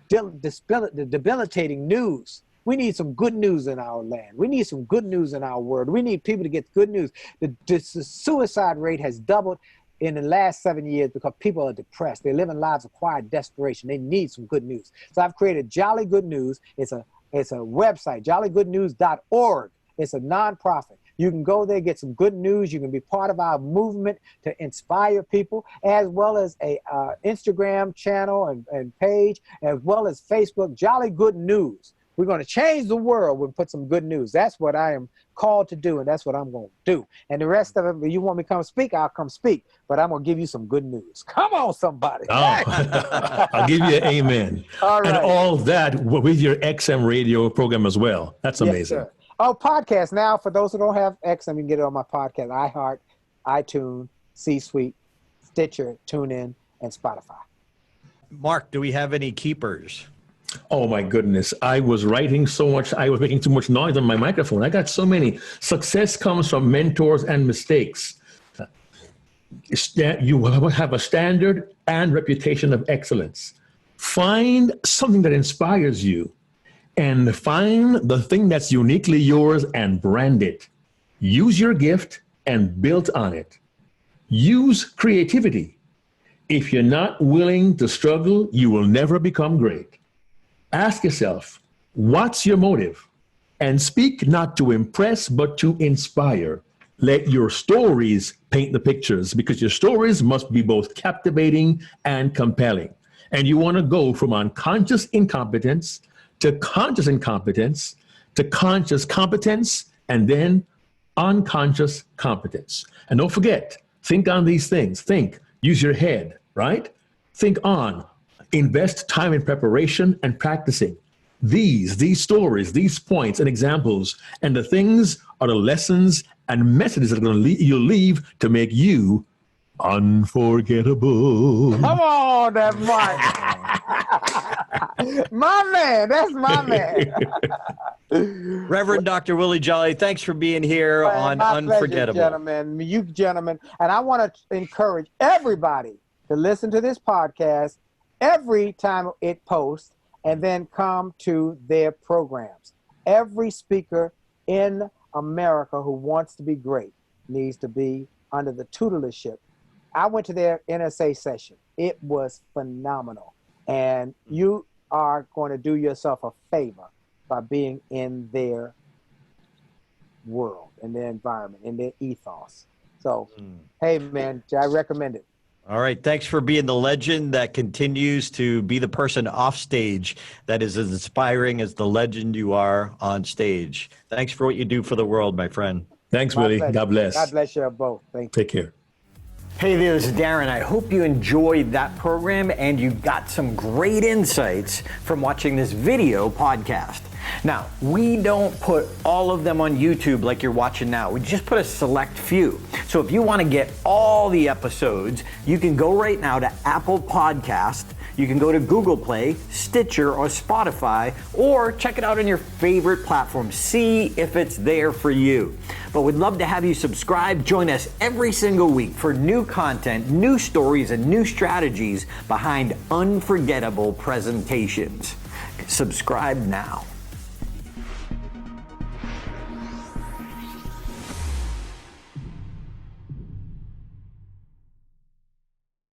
debilitating news, we need some good news in our land. We need some good news in our world. We need people to get good news. The suicide rate has doubled in the last 7 years because people are depressed. They're living lives of quiet desperation. They need some good news. So I've created Jolly Good News. It's a website, jollygoodnews.org. It's a nonprofit. You can go there, get some good news. You can be part of our movement to inspire people, as well as a Instagram channel and page, as well as Facebook, Jolly Good News. We're going to change the world and put some good news. That's what I am called to do, and that's what I'm going to do. And the rest of it, if you want me to come speak, I'll come speak. But I'm going to give you some good news. Come on, somebody. Oh, I'll give you an amen. All right. And all that with your XM radio program as well. That's amazing. Yes, oh, podcast. Now, for those who don't have XM, you can get it on my podcast, iHeart, iTunes, C-Suite, Stitcher, TuneIn, and Spotify. Mark, do we have any keepers? Oh my goodness. I was writing so much. I was making too much noise on my microphone. I got so many. Success comes from mentors and mistakes. You have a standard and reputation of excellence. Find something that inspires you and find the thing that's uniquely yours and brand it. Use your gift and build on it. Use creativity. If you're not willing to struggle, you will never become great. Ask yourself, what's your motive? And speak not to impress, but to inspire. Let your stories paint the pictures, because your stories must be both captivating and compelling. And you want to go from unconscious incompetence to conscious incompetence to conscious competence and then unconscious competence. And don't forget, think on these things. Think, use your head, right? Think on. Invest time in preparation and practicing. These stories, these points and examples, and the things are the lessons and messages that you'll leave to make you unforgettable. Come on, that Mark. My man, that's my man. Reverend Dr. Willie Jolley, thanks for being here on Unforgettable. Pleasure, you gentlemen. And I want to encourage everybody to listen to this podcast every time it posts, and then come to their programs. Every speaker in America who wants to be great needs to be under the tutorship. I went to their NSA session. It was phenomenal. And you are going to do yourself a favor by being in their world, in their environment, in their ethos. So, hey, man, I recommend it. All right. Thanks for being the legend that continues to be the person off stage that is as inspiring as the legend you are on stage. Thanks for what you do for the world, my friend. Thanks, Willie. God bless. God bless you both. Thank you. Take care. Hey there, this is Darren. I hope you enjoyed that program and you got some great insights from watching this video podcast. Now, we don't put all of them on YouTube like you're watching now. We just put a select few. So if you want to get all the episodes, you can go right now to Apple Podcast. You can go to Google Play, Stitcher, or Spotify, or check it out on your favorite platform. See if it's there for you. But we'd love to have you subscribe. Join us every single week for new content, new stories, and new strategies behind unforgettable presentations. Subscribe now.